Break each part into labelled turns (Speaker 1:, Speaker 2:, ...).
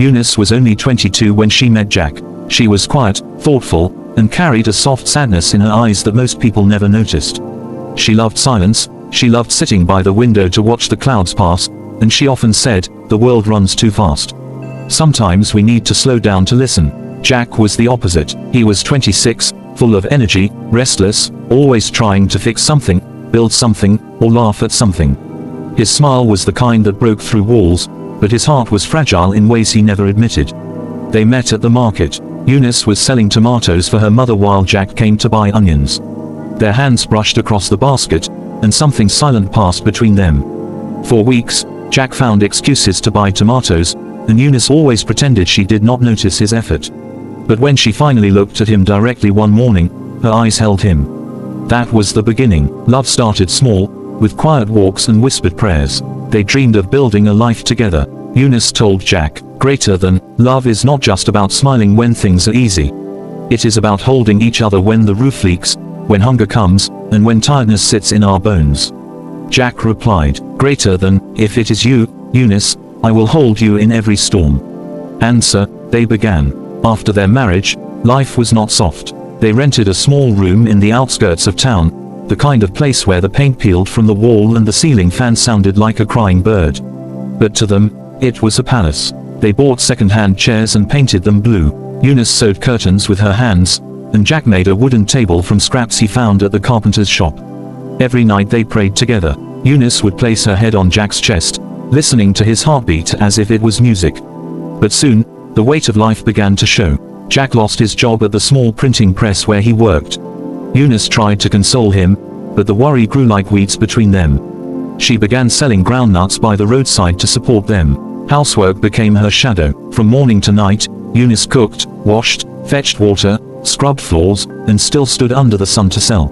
Speaker 1: Eunice was only 22 when she met Jack. She was quiet, thoughtful, and carried a soft sadness in her eyes that most people never noticed. She loved silence, she loved sitting by the window to watch the clouds pass, and she often said, "The world runs too fast. Sometimes we need to slow down to listen." Jack was the opposite. He was 26, full of energy, restless, always trying to fix something, build something, or laugh at something. His smile was the kind that broke through walls, but his heart was fragile in ways he never admitted. They met at the market. Eunice was selling tomatoes for her mother while Jack came to buy onions. Their hands brushed across the basket, and something silent passed between them. For weeks, Jack found excuses to buy tomatoes, and Eunice always pretended she did not notice his effort. But when she finally looked at him directly one morning, her eyes held him. That was the beginning. Love started small, with quiet walks and whispered prayers. They dreamed of building a life together. Eunice told Jack, "Greater than love is not just about smiling when things are easy. It is about holding each other when the roof leaks, when hunger comes, and when tiredness sits in our bones." Jack replied, "Greater than, if it is you, Eunice, I will hold you in every storm." And so, they began. After their marriage, life was not soft. They rented a small room in the outskirts of town, the kind of place where the paint peeled from the wall and the ceiling fan sounded like a crying bird. But to them, it was a palace. They bought second-hand chairs and painted them blue. Eunice sewed curtains with her hands, and Jack made a wooden table from scraps he found at the carpenter's shop. Every night they prayed together. Eunice would place her head on Jack's chest, listening to his heartbeat as if it was music. But soon, the weight of life began to show. Jack lost his job at the small printing press where he worked. Eunice tried to console him, but the worry grew like weeds between them. She began selling groundnuts by the roadside to support them. Housework became her shadow. From morning to night, Eunice cooked, washed, fetched water, scrubbed floors, and still stood under the sun to sell.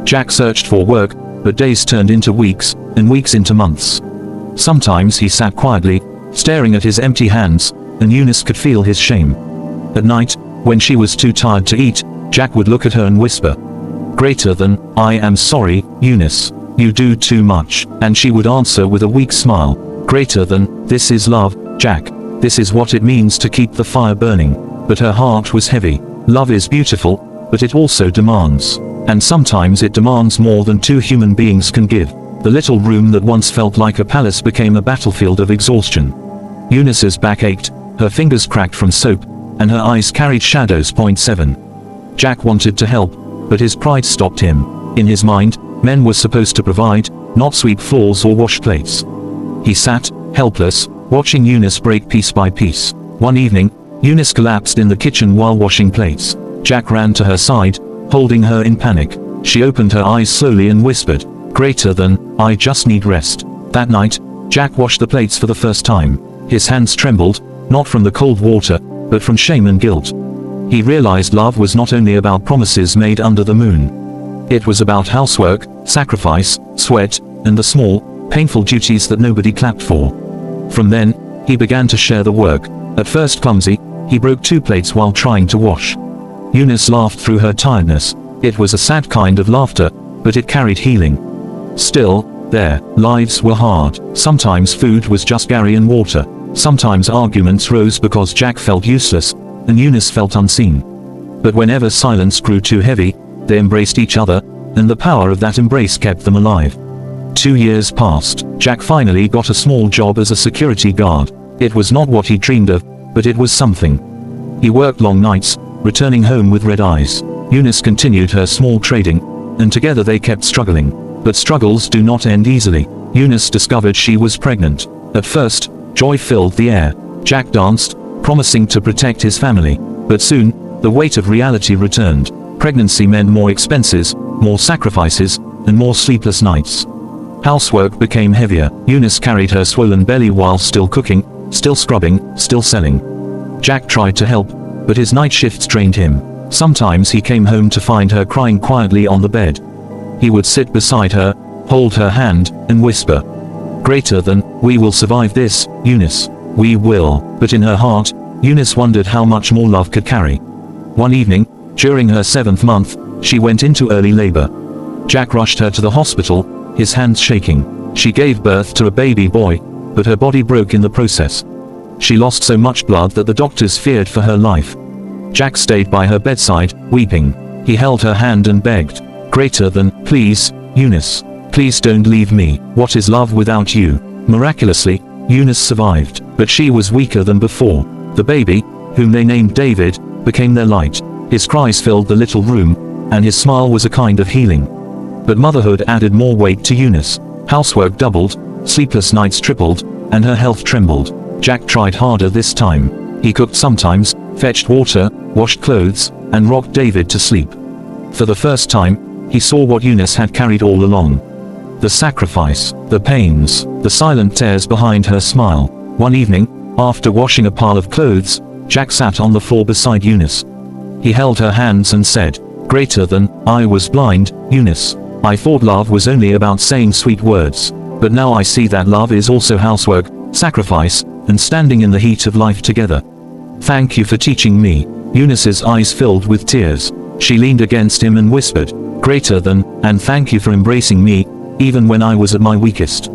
Speaker 1: Jack searched for work, but days turned into weeks, and weeks into months. Sometimes he sat quietly, staring at his empty hands, and Eunice could feel his shame. At night, when she was too tired to eat, Jack would look at her and whisper, "Greater than, I am sorry, Eunice. You do too much." And she would answer with a weak smile, "Greater than, this is love, Jack. This is what it means to keep the fire burning." But her heart was heavy. Love is beautiful, but it also demands. And sometimes it demands more than two human beings can give. The little room that once felt like a palace became a battlefield of exhaustion. Eunice's back ached, her fingers cracked from soap, and her eyes carried shadows. 7. Jack wanted to help, but his pride stopped him. In his mind, men were supposed to provide, not sweep floors or wash plates. He sat, helpless, watching Eunice break piece by piece. One evening, Eunice collapsed in the kitchen while washing plates. Jack ran to her side, holding her in panic. She opened her eyes slowly and whispered, "Greater than, I just need rest." That night, Jack washed the plates for the first time. His hands trembled, not from the cold water, but from shame and guilt. He realized love was not only about promises made under the moon. It was about housework, sacrifice, sweat, and the small, painful duties that nobody clapped for. From then, he began to share the work. At first clumsy, he broke 2 plates while trying to wash. Eunice laughed through her tiredness. It was a sad kind of laughter, but it carried healing. Still, their lives were hard. Sometimes food was just Gary and water. Sometimes arguments rose because Jack felt useless, and Eunice felt unseen. But whenever silence grew too heavy, they embraced each other, and the power of that embrace kept them alive. 2 years passed. Jack finally got a small job as a security guard. It was not what he dreamed of, but it was something. He worked long nights, returning home with red eyes. Eunice continued her small trading, and together they kept struggling. But struggles do not end easily. Eunice discovered she was pregnant. At first, joy filled the air. Jack danced, promising to protect his family. But soon, the weight of reality returned. Pregnancy meant more expenses, more sacrifices, and more sleepless nights. Housework became heavier. Eunice carried her swollen belly while still cooking, still scrubbing, still selling. Jack tried to help, but his night shifts drained him. Sometimes he came home to find her crying quietly on the bed. He would sit beside her, hold her hand, and whisper, "Greater than, we will survive this, Eunice. We will." But in her heart, Eunice wondered how much more love could carry. One evening, during her 7th month, she went into early labor. Jack rushed her to the hospital, his hands shaking. She gave birth to a baby boy, but her body broke in the process. She lost so much blood that the doctors feared for her life. Jack stayed by her bedside, weeping. He held her hand and begged, greater than, please, Eunice. Please don't leave me. What is love without you? Miraculously, Eunice survived, but she was weaker than before. The baby, whom they named David, became their light. His cries filled the little room, and his smile was a kind of healing. But motherhood added more weight to Eunice. Housework doubled, sleepless nights tripled, and her health trembled. Jack tried harder this time. He cooked sometimes, fetched water, washed clothes, and rocked David to sleep. For the first time, he saw what Eunice had carried all along. The sacrifice, the pains, the silent tears behind her smile. One evening, after washing a pile of clothes, Jack sat on the floor beside Eunice. He held her hands and said, greater than, I was blind, Eunice. I thought love was only about saying sweet words. But now I see that love is also housework, sacrifice, and standing in the heat of life together. Thank you for teaching me. Eunice's eyes filled with tears. She leaned against him and whispered, greater than, and thank you for embracing me, even when I was at my weakest.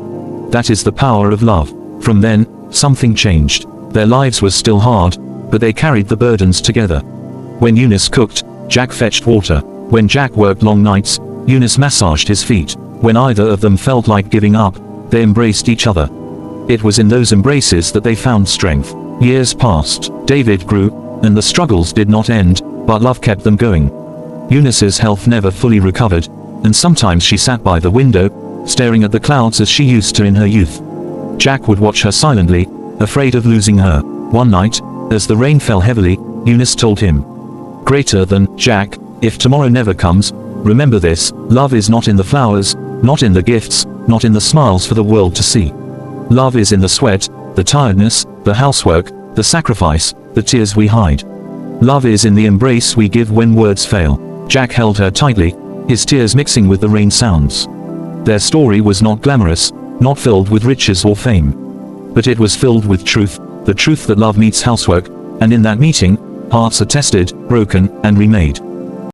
Speaker 1: That is the power of love. From then, something changed. Their lives were still hard, but they carried the burdens together. When Eunice cooked, Jack fetched water. When Jack worked long nights, Eunice massaged his feet. When either of them felt like giving up, they embraced each other. It was in those embraces that they found strength. Years passed, David grew, and the struggles did not end, but love kept them going. Eunice's health never fully recovered, and sometimes she sat by the window, staring at the clouds as she used to in her youth. Jack would watch her silently, afraid of losing her. One night, as the rain fell heavily, Eunice told him, greater than, Jack, if tomorrow never comes, remember this, love is not in the flowers, not in the gifts, not in the smiles for the world to see. Love is in the sweat, the tiredness, the housework, the sacrifice, the tears we hide. Love is in the embrace we give when words fail. Jack held her tightly, his tears mixing with the rain sounds. Their story was not glamorous, not filled with riches or fame. But it was filled with truth, the truth that love meets housework, and in that meeting, hearts are tested, broken, and remade.